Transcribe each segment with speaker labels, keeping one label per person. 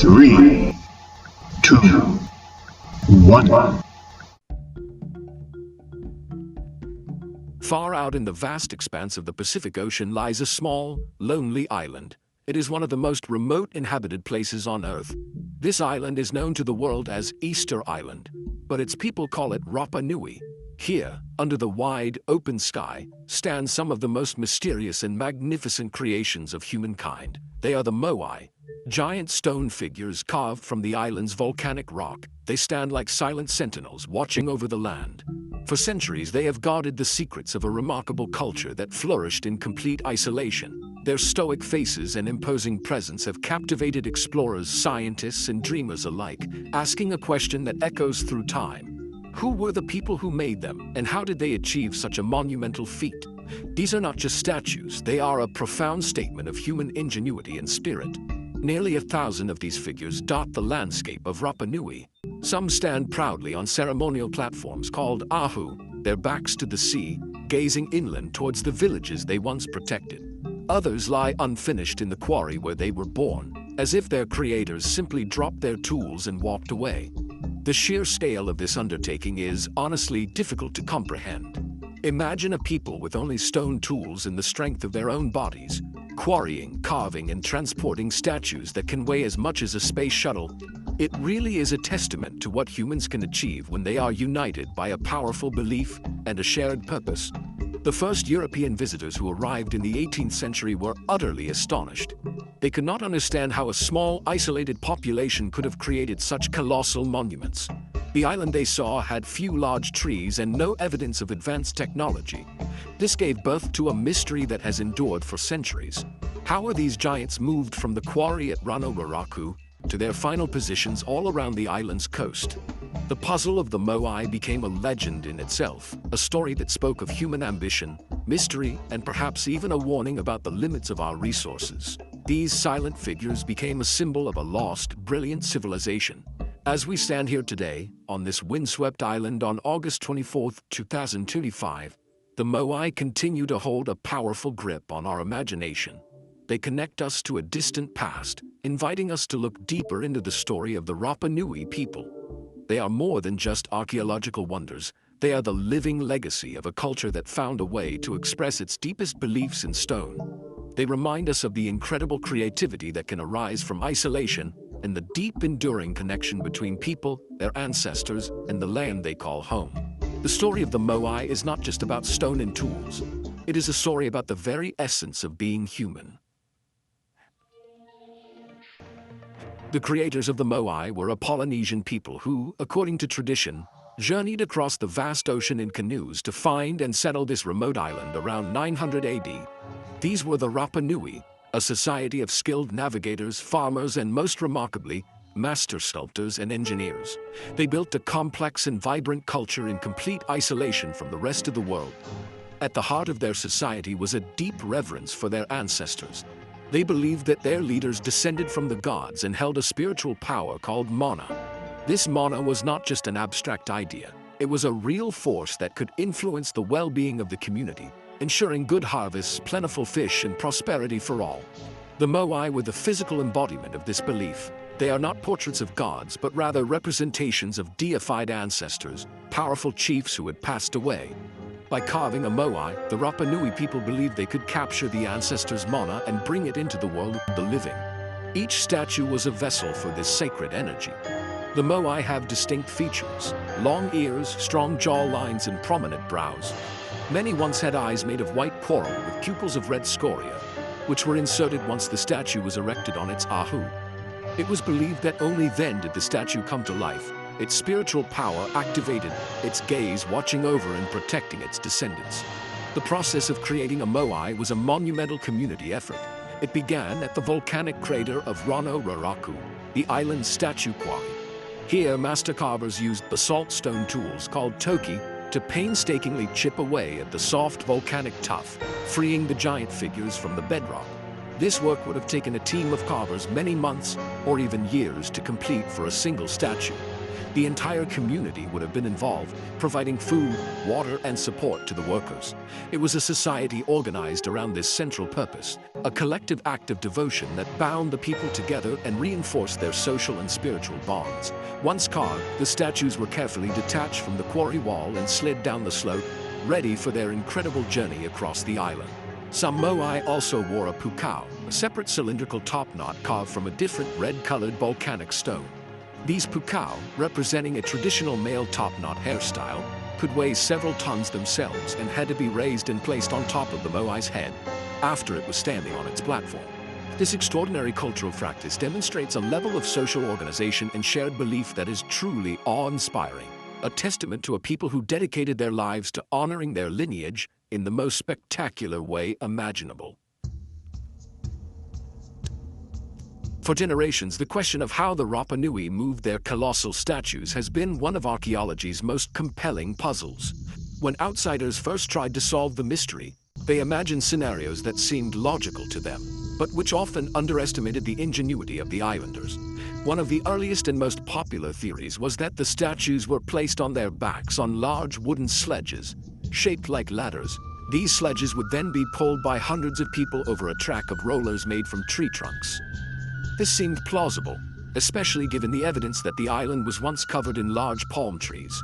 Speaker 1: 3, 2, 1.
Speaker 2: Far out in the vast expanse of the Pacific Ocean lies a small, lonely island. It is one of the most remote inhabited places on Earth. This island is known to the world as Easter Island, but its people call it Rapa Nui. Here, under the wide, open sky, stand some of the most mysterious and magnificent creations of humankind. They are the Moai, giant stone figures carved from the island's volcanic rock. They stand like silent sentinels watching over the land. For centuries, they have guarded the secrets of a remarkable culture that flourished in complete isolation. Their stoic faces and imposing presence have captivated explorers, scientists, and dreamers alike, asking a question that echoes through time. Who were the people who made them, and how did they achieve such a monumental feat? These are not just statues, they are a profound statement of human ingenuity and spirit. Nearly 1,000 of these figures dot the landscape of Rapa Nui. Some stand proudly on ceremonial platforms called ahu, their backs to the sea, gazing inland towards the villages they once protected. Others lie unfinished in the quarry where they were born, as if their creators simply dropped their tools and walked away. The sheer scale of this undertaking is, honestly, difficult to comprehend. Imagine a people with only stone tools and the strength of their own bodies, quarrying, carving, and transporting statues that can weigh as much as a space shuttle. It really is a testament to what humans can achieve when they are united by a powerful belief and a shared purpose. The first European visitors who arrived in the 18th century were utterly astonished. They could not understand how a small, isolated population could have created such colossal monuments. The island they saw had few large trees and no evidence of advanced technology. This gave birth to a mystery that has endured for centuries. How are these giants moved from the quarry at Rano Raraku to their final positions all around the island's coast? The puzzle of the Moai became a legend in itself, a story that spoke of human ambition, mystery, and perhaps even a warning about the limits of our resources. These silent figures became a symbol of a lost, brilliant civilization. As we stand here today, on this windswept island on August 24, 2025, the Moai continue to hold a powerful grip on our imagination. They connect us to a distant past, inviting us to look deeper into the story of the Rapa Nui people. They are more than just archaeological wonders. They are the living legacy of a culture that found a way to express its deepest beliefs in stone. They remind us of the incredible creativity that can arise from isolation and the deep, enduring connection between people, their ancestors, and the land they call home. The story of the Moai is not just about stone and tools. It is a story about the very essence of being human. The creators of the Moai were a Polynesian people who, according to tradition, journeyed across the vast ocean in canoes to find and settle this remote island around 900 AD. These were the Rapa Nui, a society of skilled navigators, farmers, and most remarkably, master sculptors and engineers. They built a complex and vibrant culture in complete isolation from the rest of the world. At the heart of their society was a deep reverence for their ancestors. They believed that their leaders descended from the gods and held a spiritual power called mana. This mana was not just an abstract idea. It was a real force that could influence the well-being of the community, ensuring good harvests, plentiful fish, and prosperity for all. The Moai were the physical embodiment of this belief. They are not portraits of gods, but rather representations of deified ancestors, powerful chiefs who had passed away. By carving a Moai, the Rapa Nui people believed they could capture the ancestors' mana and bring it into the world of the living. Each statue was a vessel for this sacred energy. The Moai have distinct features: long ears, strong jaw lines, and prominent brows. Many once had eyes made of white coral with pupils of red scoria, which were inserted once the statue was erected on its ahu. It was believed that only then did the statue come to life, its spiritual power activated, its gaze watching over and protecting its descendants. The process of creating a Moai was a monumental community effort. It began at the volcanic crater of Rano Raraku, the island's statue quarry. Here, master carvers used basalt stone tools called toki to painstakingly chip away at the soft volcanic tuff, freeing the giant figures from the bedrock. This work would have taken a team of carvers many months or even years to complete for a single statue. The entire community would have been involved, providing food, water, and support to the workers. It was a society organized around this central purpose, a collective act of devotion that bound the people together and reinforced their social and spiritual bonds. Once carved, the statues were carefully detached from the quarry wall and slid down the slope, ready for their incredible journey across the island. Some Moai also wore a pukao, a separate cylindrical topknot carved from a different red-colored volcanic stone. These pukao, representing a traditional male topknot hairstyle, could weigh several tons themselves and had to be raised and placed on top of the Moai's head after it was standing on its platform. This extraordinary cultural practice demonstrates a level of social organization and shared belief that is truly awe-inspiring, a testament to a people who dedicated their lives to honoring their lineage in the most spectacular way imaginable. For generations, the question of how the Rapa Nui moved their colossal statues has been one of archaeology's most compelling puzzles. When outsiders first tried to solve the mystery, they imagined scenarios that seemed logical to them, but which often underestimated the ingenuity of the islanders. One of the earliest and most popular theories was that the statues were placed on their backs on large wooden sledges, shaped like ladders. These sledges would then be pulled by hundreds of people over a track of rollers made from tree trunks. This seemed plausible, especially given the evidence that the island was once covered in large palm trees.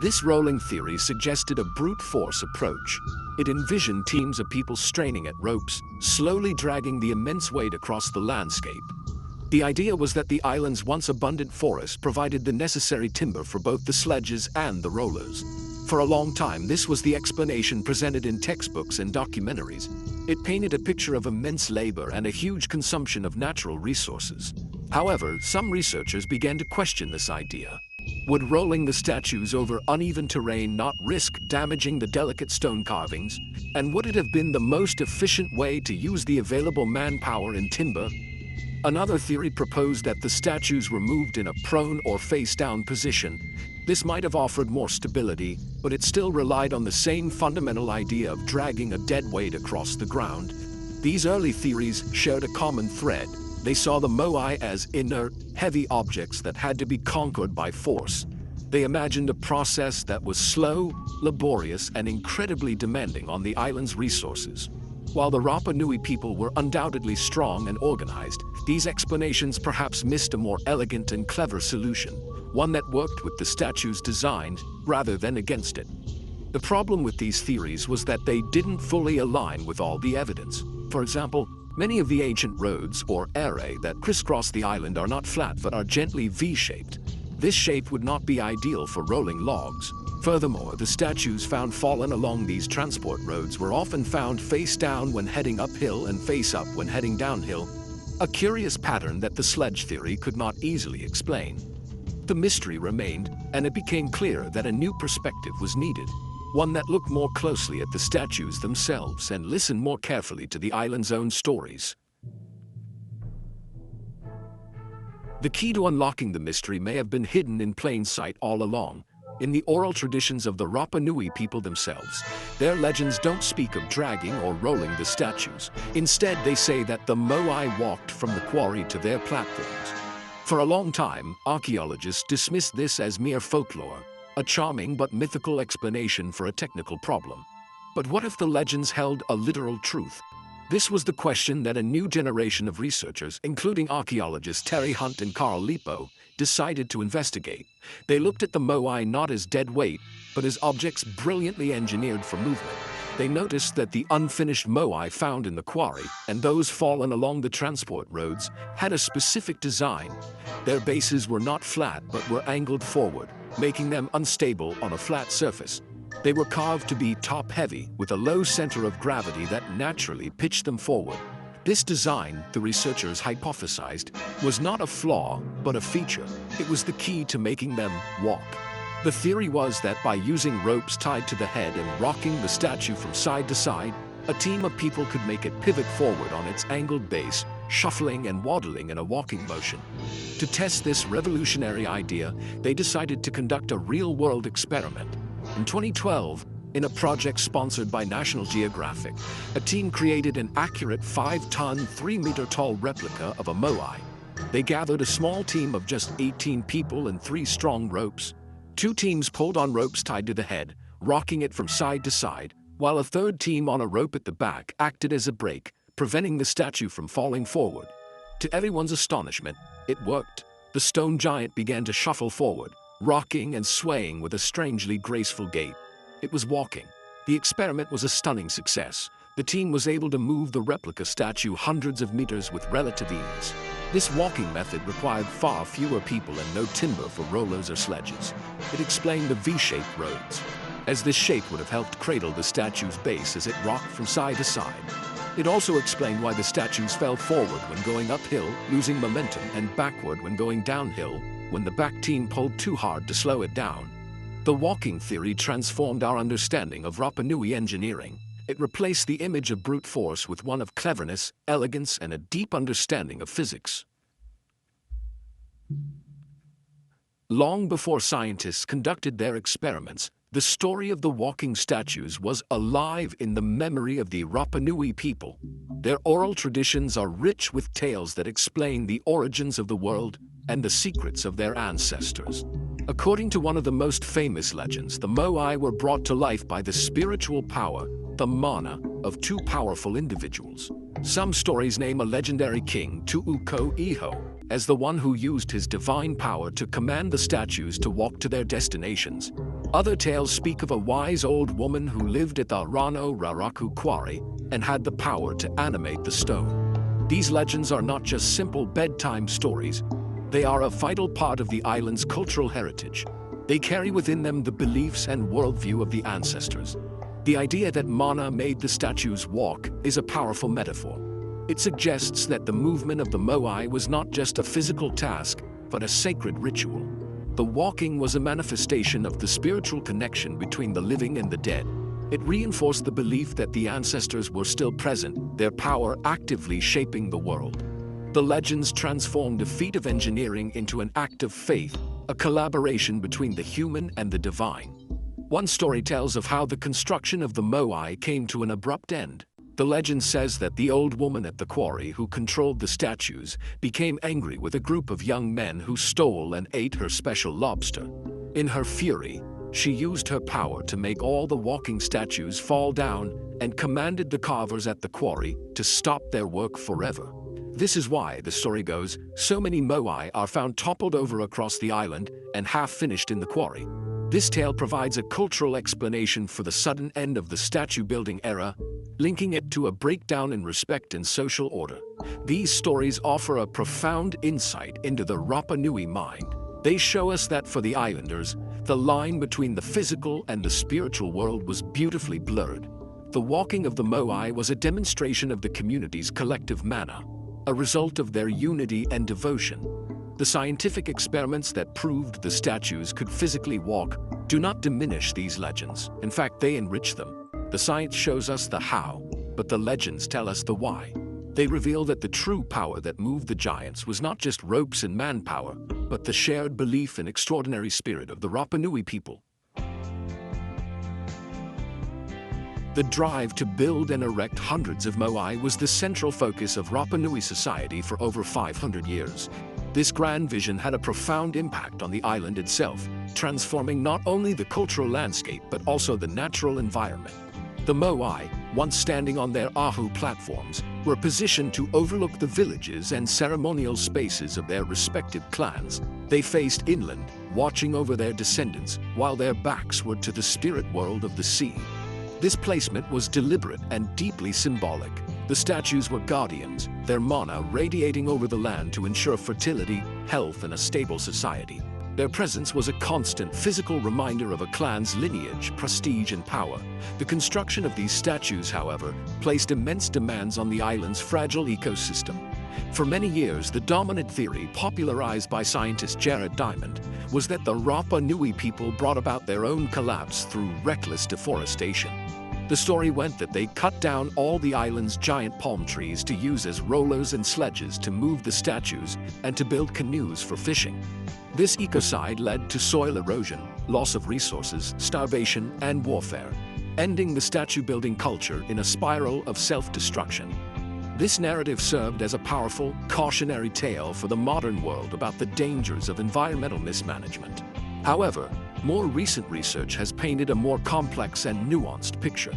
Speaker 2: This rolling theory suggested a brute force approach. It envisioned teams of people straining at ropes, slowly dragging the immense weight across the landscape. The idea was that the island's once abundant forest provided the necessary timber for both the sledges and the rollers. For a long time, this was the explanation presented in textbooks and documentaries. It painted a picture of immense labor and a huge consumption of natural resources. However, some researchers began to question this idea. Would rolling the statues over uneven terrain not risk damaging the delicate stone carvings? And would it have been the most efficient way to use the available manpower and timber? Another theory proposed that the statues were moved in a prone or face-down position. This might have offered more stability, but it still relied on the same fundamental idea of dragging a dead weight across the ground. These early theories shared a common thread. They saw the Moai as inert, heavy objects that had to be conquered by force. They imagined a process that was slow, laborious, and incredibly demanding on the island's resources. While the Rapa Nui people were undoubtedly strong and organized, these explanations perhaps missed a more elegant and clever solution, one that worked with the statue's design rather than against it. The problem with these theories was that they didn't fully align with all the evidence. For example, many of the ancient roads, or ere, that crisscross the island are not flat but are gently V-shaped. This shape would not be ideal for rolling logs. Furthermore, the statues found fallen along these transport roads were often found face down when heading uphill and face up when heading downhill, a curious pattern that the sledge theory could not easily explain. The mystery remained, and it became clear that a new perspective was needed, one that looked more closely at the statues themselves and listened more carefully to the island's own stories. The key to unlocking the mystery may have been hidden in plain sight all along. In the oral traditions of the Rapa Nui people themselves, their legends don't speak of dragging or rolling the statues. Instead, they say that the Moai walked from the quarry to their platforms. For a long time, archaeologists dismissed this as mere folklore, a charming but mythical explanation for a technical problem. But what if the legends held a literal truth? This was the question that a new generation of researchers, including archaeologists Terry Hunt and Carl Lipo, decided to investigate. They looked at the Moai not as dead weight, but as objects brilliantly engineered for movement. They noticed that the unfinished Moai found in the quarry and those fallen along the transport roads had a specific design. Their bases were not flat but were angled forward, making them unstable on a flat surface. They were carved to be top-heavy, with a low center of gravity that naturally pitched them forward. This design, the researchers hypothesized, was not a flaw, but a feature. It was the key to making them walk. The theory was that by using ropes tied to the head and rocking the statue from side to side, a team of people could make it pivot forward on its angled base, shuffling and waddling in a walking motion. To test this revolutionary idea, they decided to conduct a real-world experiment. In 2012, in a project sponsored by National Geographic, a team created an accurate 5-ton, 3-meter-tall replica of a Moai. They gathered a small team of just 18 people and 3 strong ropes. 2 teams pulled on ropes tied to the head, rocking it from side to side, while a third team on a rope at the back acted as a brake, preventing the statue from falling forward. To everyone's astonishment, it worked. The stone giant began to shuffle forward, rocking and swaying with a strangely graceful gait. It was walking. The experiment was a stunning success. The team was able to move the replica statue hundreds of meters with relative ease. This walking method required far fewer people and no timber for rollers or sledges. It explained the V-shaped roads, as this shape would have helped cradle the statue's base as it rocked from side to side. It also explained why the statues fell forward when going uphill, losing momentum, and backward when going downhill, when the back team pulled too hard to slow it down. The walking theory transformed our understanding of Rapa Nui engineering. It replaced the image of brute force with one of cleverness, elegance, and a deep understanding of physics. Long before scientists conducted their experiments, the story of the walking statues was alive in the memory of the Rapa Nui people. Their oral traditions are rich with tales that explain the origins of the world and the secrets of their ancestors. According to one of the most famous legends, the Moai were brought to life by the spiritual power, the mana, of 2 powerful individuals. Some stories name a legendary king, Tu'uko Iho, as the one who used his divine power to command the statues to walk to their destinations. Other tales speak of a wise old woman who lived at the Rano Raraku quarry and had the power to animate the stone. These legends are not just simple bedtime stories. They are a vital part of the island's cultural heritage. They carry within them the beliefs and worldview of the ancestors. The idea that mana made the statues walk is a powerful metaphor. It suggests that the movement of the Moai was not just a physical task, but a sacred ritual. The walking was a manifestation of the spiritual connection between the living and the dead. It reinforced the belief that the ancestors were still present, their power actively shaping the world. The legends transformed a feat of engineering into an act of faith, a collaboration between the human and the divine. One story tells of how the construction of the Moai came to an abrupt end. The legend says that the old woman at the quarry who controlled the statues became angry with a group of young men who stole and ate her special lobster. In her fury, she used her power to make all the walking statues fall down and commanded the carvers at the quarry to stop their work forever. This is why, the story goes, so many Moai are found toppled over across the island and half-finished in the quarry. This tale provides a cultural explanation for the sudden end of the statue-building era, linking it to a breakdown in respect and social order. These stories offer a profound insight into the Rapa Nui mind. They show us that for the islanders, the line between the physical and the spiritual world was beautifully blurred. The walking of the Moai was a demonstration of the community's collective mana, a result of their unity and devotion. The scientific experiments that proved the statues could physically walk do not diminish these legends. In fact, they enrich them. The science shows us the how, but the legends tell us the why. They reveal that the true power that moved the giants was not just ropes and manpower, but the shared belief and extraordinary spirit of the Rapa Nui people. The drive to build and erect hundreds of Moai was the central focus of Rapa Nui society for over 500 years. This grand vision had a profound impact on the island itself, transforming not only the cultural landscape but also the natural environment. The Moai, once standing on their ahu platforms, were positioned to overlook the villages and ceremonial spaces of their respective clans. They faced inland, watching over their descendants, while their backs were to the spirit world of the sea. This placement was deliberate and deeply symbolic. The statues were guardians, their mana radiating over the land to ensure fertility, health, and a stable society. Their presence was a constant physical reminder of a clan's lineage, prestige, and power. The construction of these statues, however, placed immense demands on the island's fragile ecosystem. For many years, the dominant theory, popularized by scientist Jared Diamond, was that the Rapa Nui people brought about their own collapse through reckless deforestation. The story went that they cut down all the island's giant palm trees to use as rollers and sledges to move the statues and to build canoes for fishing. This ecocide led to soil erosion, loss of resources, starvation, and warfare, ending the statue-building culture in a spiral of self-destruction. This narrative served as a powerful, cautionary tale for the modern world about the dangers of environmental mismanagement. However, more recent research has painted a more complex and nuanced picture.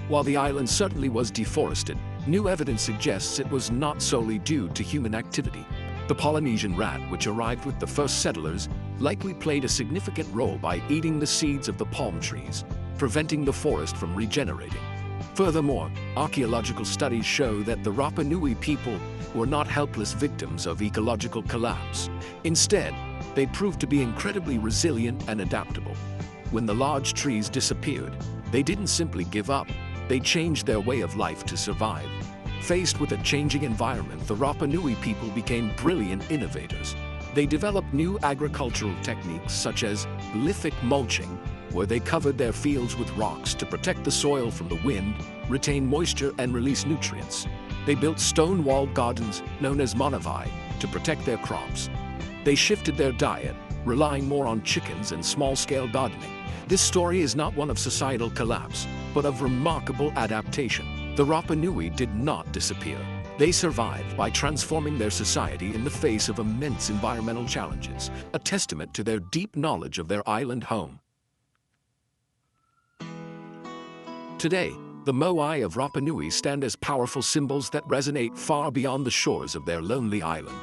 Speaker 2: While the island certainly was deforested, new evidence suggests it was not solely due to human activity. The Polynesian rat, which arrived with the first settlers, likely played a significant role by eating the seeds of the palm trees, preventing the forest from regenerating. Furthermore, archaeological studies show that the Rapa Nui people were not helpless victims of ecological collapse. Instead, they proved to be incredibly resilient and adaptable. When the large trees disappeared, they didn't simply give up, they changed their way of life to survive. Faced with a changing environment, the Rapa Nui people became brilliant innovators. They developed new agricultural techniques such as lithic mulching, where they covered their fields with rocks to protect the soil from the wind, retain moisture, and release nutrients. They built stone-walled gardens, known as Moai, to protect their crops. They shifted their diet, relying more on chickens and small-scale gardening. This story is not one of societal collapse, but of remarkable adaptation. The Rapa Nui did not disappear. They survived by transforming their society in the face of immense environmental challenges, a testament to their deep knowledge of their island home. Today, the Moai of Rapa Nui stand as powerful symbols that resonate far beyond the shores of their lonely island.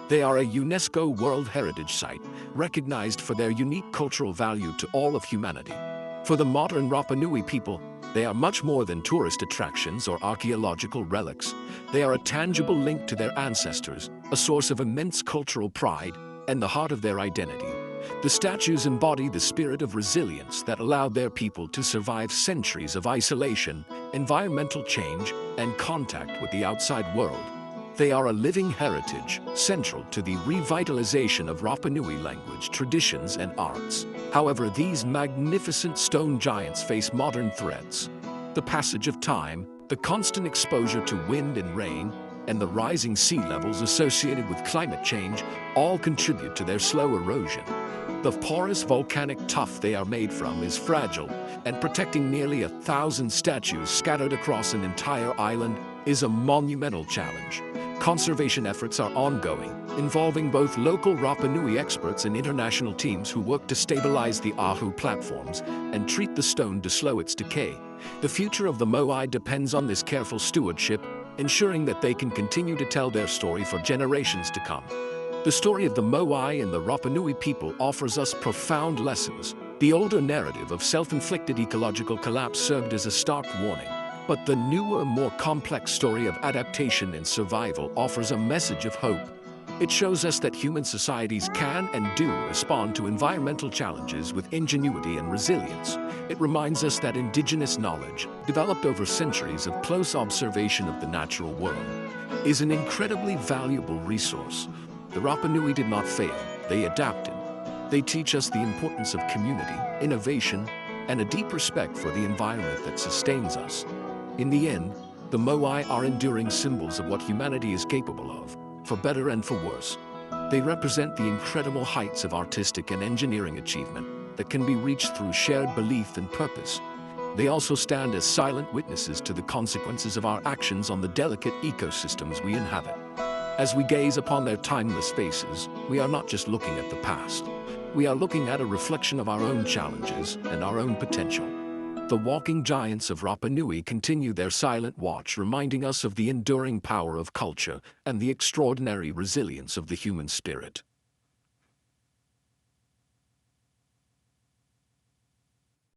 Speaker 2: They are a UNESCO World Heritage Site, recognized for their unique cultural value to all of humanity. For the modern Rapa Nui people, they are much more than tourist attractions or archaeological relics. They are a tangible link to their ancestors, a source of immense cultural pride, and the heart of their identity. The statues embody the spirit of resilience that allowed their people to survive centuries of isolation, environmental change, and contact with the outside world. They are a living heritage, central to the revitalization of Rapa Nui language, traditions, and arts. However, these magnificent stone giants face modern threats. The passage of time, the constant exposure to wind and rain, and the rising sea levels associated with climate change all contribute to their slow erosion. The porous volcanic tuff they are made from is fragile, and protecting nearly 1,000 statues scattered across an entire island is a monumental challenge. Conservation efforts are ongoing, involving both local Rapa Nui experts and international teams who work to stabilize the Ahu platforms and treat the stone to slow its decay. The future of the Moai depends on this careful stewardship, ensuring that they can continue to tell their story for generations to come. The story of the Moai and the Rapa Nui people offers us profound lessons. The older narrative of self-inflicted ecological collapse served as a stark warning, but the newer, more complex story of adaptation and survival offers a message of hope. It shows us that human societies can and do respond to environmental challenges with ingenuity and resilience. It reminds us that indigenous knowledge, developed over centuries of close observation of the natural world, is an incredibly valuable resource. The Rapa Nui did not fail, they adapted. They teach us the importance of community, innovation, and a deep respect for the environment that sustains us. In the end, the Moai are enduring symbols of what humanity is capable of, for better and for worse. They represent the incredible heights of artistic and engineering achievement that can be reached through shared belief and purpose. They also stand as silent witnesses to the consequences of our actions on the delicate ecosystems we inhabit. As we gaze upon their timeless faces, we are not just looking at the past. We are looking at a reflection of our own challenges and our own potential. The walking giants of Rapa Nui continue their silent watch, reminding us of the enduring power of culture and the extraordinary resilience of the human spirit.